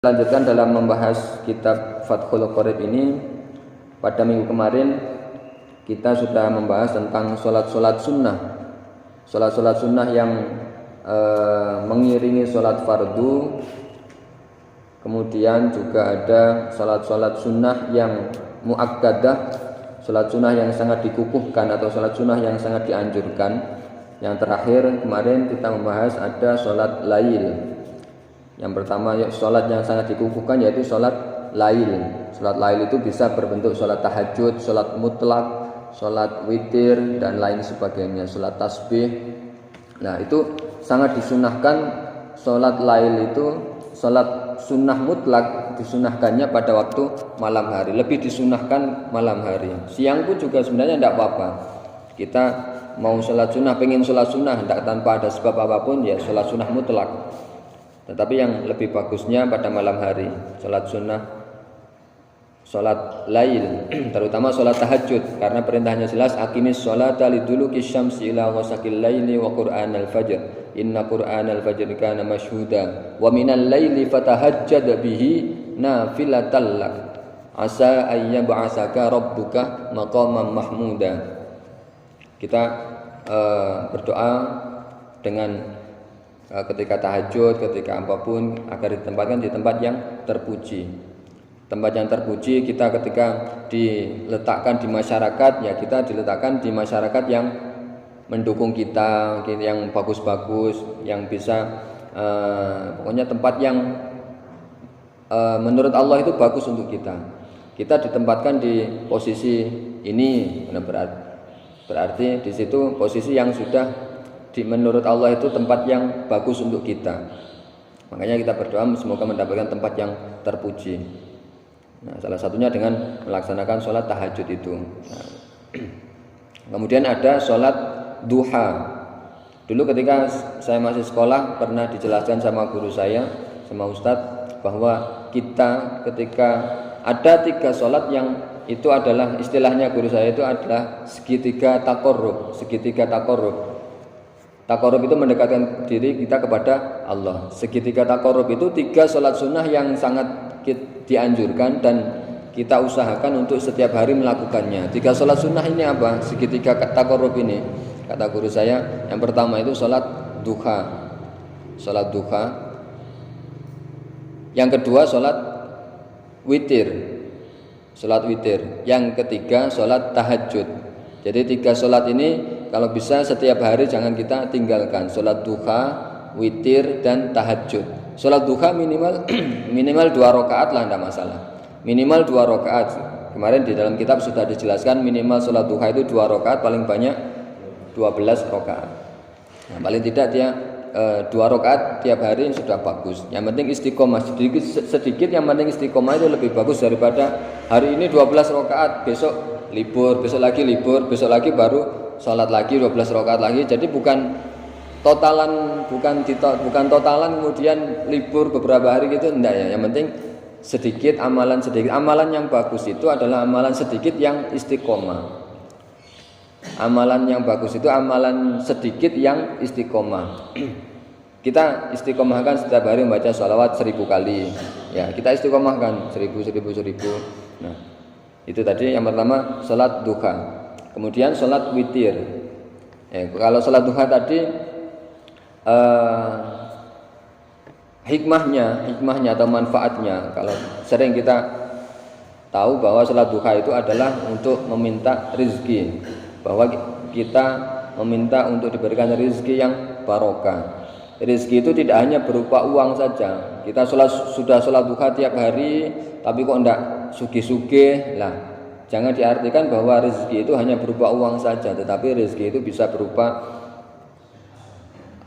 Lanjutkan dalam membahas kitab Fathul Qorib ini. Pada minggu kemarin kita sudah membahas tentang sholat-sholat sunnah, sholat-sholat sunnah yang mengiringi sholat fardu. Kemudian juga ada sholat-sholat sunnah yang muakkadah, sholat sunnah yang sangat dikukuhkan atau sholat sunnah yang sangat dianjurkan. Yang terakhir kemarin kita membahas ada sholat lail. Yang pertama sholat yang sangat dikukuhkan yaitu sholat lail. Sholat lail itu bisa berbentuk sholat tahajud, sholat mutlak, sholat witir dan lain sebagainya, sholat tasbih. Nah itu sangat disunahkan. Sholat lail itu sholat sunnah mutlak, disunahkannya pada waktu malam hari. Lebih disunahkan malam hari. Siang pun juga sebenarnya tidak apa-apa. Kita mau sholat sunnah, pengen sholat sunnah tidak tanpa ada sebab apapun, ya sholat sunnah mutlak. Tetapi yang lebih bagusnya pada malam hari, sholat sunnah, sholat lail, terutama sholat tahajud, karena perintahnya jelas, aqimis sholata liduluki syamsi ila ghasaqil laili wa qur'anal fajr inna qur'anal fajr kana mashhuda wa minal laili fatahajjad bihi nafilatan lak asa ayyab'asaka rabbuka maqaman mahmuda. Kita berdoa dengan ketika tahajud, ketika apapun, agar ditempatkan di tempat yang terpuji. Tempat yang terpuji kita ketika diletakkan di masyarakat, ya kita diletakkan di masyarakat yang mendukung kita, yang bagus-bagus, yang bisa pokoknya tempat yang menurut Allah itu bagus untuk kita. Kita ditempatkan di posisi ini, berarti di situ posisi yang sudah menurut Allah itu tempat yang bagus untuk kita. Makanya kita berdoa semoga mendapatkan tempat yang terpuji. Nah, salah satunya dengan melaksanakan sholat tahajud itu. Nah, kemudian ada sholat duha. Dulu ketika saya masih sekolah pernah dijelaskan sama guru saya, sama ustadz, bahwa kita ketika ada 3 sholat yang itu adalah istilahnya guru saya itu adalah segitiga takorrub. Segitiga takorrub. Takorub itu mendekatkan diri kita kepada Allah. Segitiga takorub itu 3 sholat sunnah yang sangat dianjurkan dan kita usahakan untuk setiap hari melakukannya. 3 sholat sunnah ini apa? Segitiga takorub ini. Kata guru saya, yang pertama itu sholat duha. Sholat duha. Yang kedua sholat witir. Sholat witir. Yang ketiga sholat tahajud. Jadi 3 sholat ini kalau bisa setiap hari jangan kita tinggalkan. Sholat duha, witir dan tahajud. Sholat duha minimal 2 rakaat lah, tidak masalah. Minimal 2 rakaat. Kemarin di dalam kitab sudah dijelaskan minimal sholat duha itu 2 rakaat, paling banyak 12 rakaat. Nah, paling tidak dia 2 rakaat tiap hari sudah bagus. Yang penting istiqomah, sedikit yang penting istiqomah itu lebih bagus daripada hari ini 12 rakaat, besok libur, besok lagi libur, besok lagi baru sholat lagi 12 rakaat lagi. Jadi bukan totalan kemudian libur beberapa hari gitu, enggak ya. Yang penting sedikit amalan sedikit. Amalan yang bagus itu adalah amalan sedikit yang istiqomah. Amalan yang bagus itu amalan sedikit yang istiqomah. Kita istiqomahkan setiap hari membaca sholawat 1000 kali. Ya, kita istiqomahkan 1000. Nah, itu tadi yang pertama sholat duha. Kemudian sholat witir. Kalau sholat duha tadi hikmahnya atau manfaatnya, kalau sering kita tahu bahwa sholat duha itu adalah untuk meminta rizki, bahwa kita meminta untuk diberikan rizki yang barokah. Rizki itu tidak hanya berupa uang saja. Kita sudah sholat duha tiap hari, tapi kok enggak sugih-sugih lah. Jangan diartikan bahwa rezeki itu hanya berupa uang saja, tetapi rezeki itu bisa berupa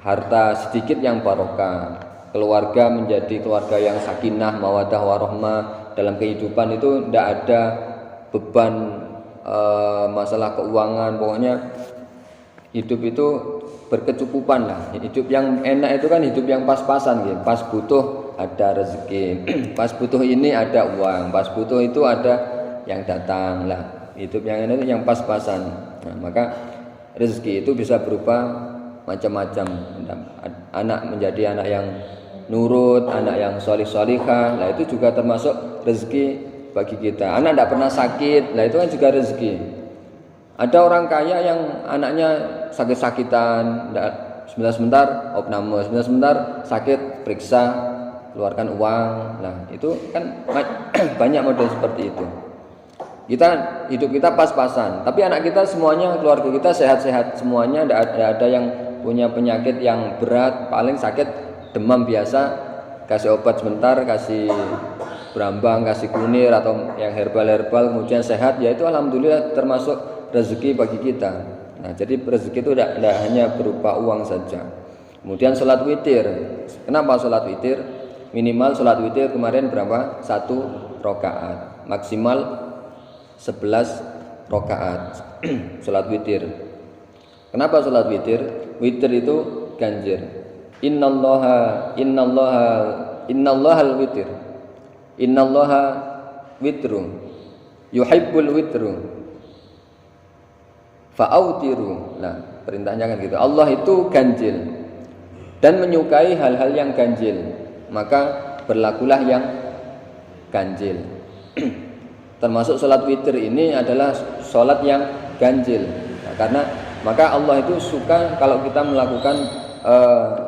harta sedikit yang barokah. Keluarga menjadi keluarga yang sakinah, mawaddah, warahmah. Dalam kehidupan itu tidak ada beban masalah keuangan. Pokoknya hidup itu berkecukupan lah. Hidup yang enak itu kan hidup yang pas-pasan gitu. Pas butuh ada rezeki, pas butuh ini ada uang, pas butuh itu ada yang datang lah. Hidup yang enak itu yang pas-pasan. Nah, maka rezeki itu bisa berupa macam-macam. Anak menjadi anak yang nurut, anak yang solih-solihah, nah itu juga termasuk rezeki bagi kita. Anak tidak pernah sakit, nah itu kan juga rezeki. Ada orang kaya yang anaknya sakit-sakitan, sebentar opname, sebentar sakit, periksa, keluarkan uang. Nah itu kan banyak model seperti itu. Kita hidup kita pas-pasan, tapi anak kita semuanya, keluarga kita sehat-sehat semuanya, tidak ada yang punya penyakit yang berat, paling sakit demam biasa, kasih obat sebentar, kasih berambang, kasih kunir atau yang herbal-herbal, kemudian sehat, ya itu alhamdulillah termasuk rezeki bagi kita. Nah, jadi rezeki itu tidak hanya berupa uang saja. Kemudian sholat witir. Kenapa sholat witir? Minimal sholat witir kemarin berapa? 1 rakaat. Maksimal 11 rakaat. Sholat witir. Kenapa sholat witir? Witir itu ganjil. Innallaha witir. Innallaha witru. Yuhibbul witru. Fa'autiru. Nah, perintahnya kan gitu. Allah itu ganjil dan menyukai hal-hal yang ganjil, maka berlakulah yang ganjil. Termasuk sholat witir ini adalah sholat yang ganjil. Nah, karena maka Allah itu suka kalau kita melakukan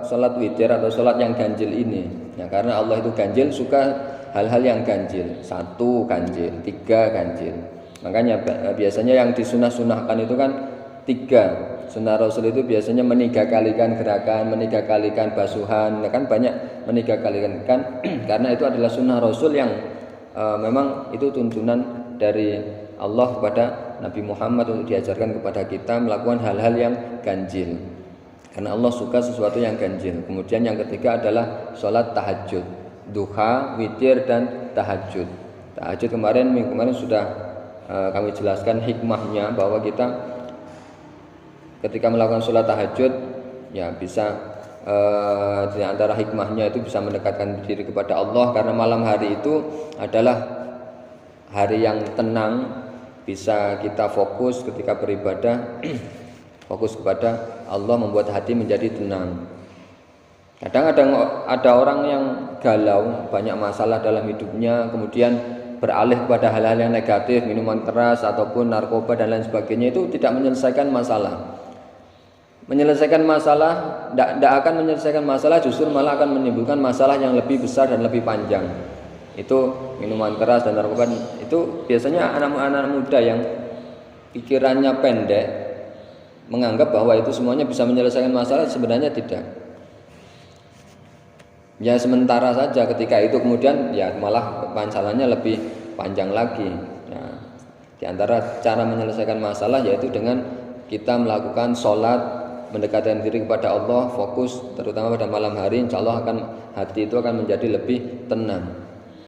sholat witir atau sholat yang ganjil ini. Ya, karena Allah itu ganjil, suka hal-hal yang ganjil. 1 ganjil, 3 ganjil. Makanya biasanya yang disunah-sunahkan itu kan 3. Sunnah Rasul itu biasanya menigakalikan gerakan, menigakalikan basuhan, kan banyak menigakalikan kan karena itu adalah sunnah Rasul yang memang itu tuntunan dari Allah kepada Nabi Muhammad untuk diajarkan kepada kita melakukan hal-hal yang ganjil. Karena Allah suka sesuatu yang ganjil. Kemudian yang ketiga adalah sholat tahajud, duha, witir dan tahajud. Tahajud kemarin sudah kami jelaskan hikmahnya bahwa kita ketika melakukan sholat tahajud ya bisa di antara hikmahnya itu bisa mendekatkan diri kepada Allah karena malam hari itu adalah hari yang tenang, bisa kita fokus ketika beribadah fokus kepada Allah, membuat hati menjadi tenang. Kadang ada orang yang galau, banyak masalah dalam hidupnya, kemudian beralih kepada hal-hal yang negatif, minuman keras ataupun narkoba dan lain sebagainya, itu tidak menyelesaikan masalah. Menyelesaikan masalah tidak akan menyelesaikan masalah, justru malah akan menimbulkan masalah yang lebih besar dan lebih panjang. Itu minuman keras dan narkoba itu biasanya anak-anak muda yang pikirannya pendek menganggap bahwa itu semuanya bisa menyelesaikan masalah, sebenarnya tidak. Ya sementara saja, ketika itu kemudian ya malah masalahnya lebih panjang lagi. Nah, di antara cara menyelesaikan masalah yaitu dengan kita melakukan sholat, mendekatkan diri kepada Allah, fokus terutama pada malam hari, insya Allah hati itu akan menjadi lebih tenang.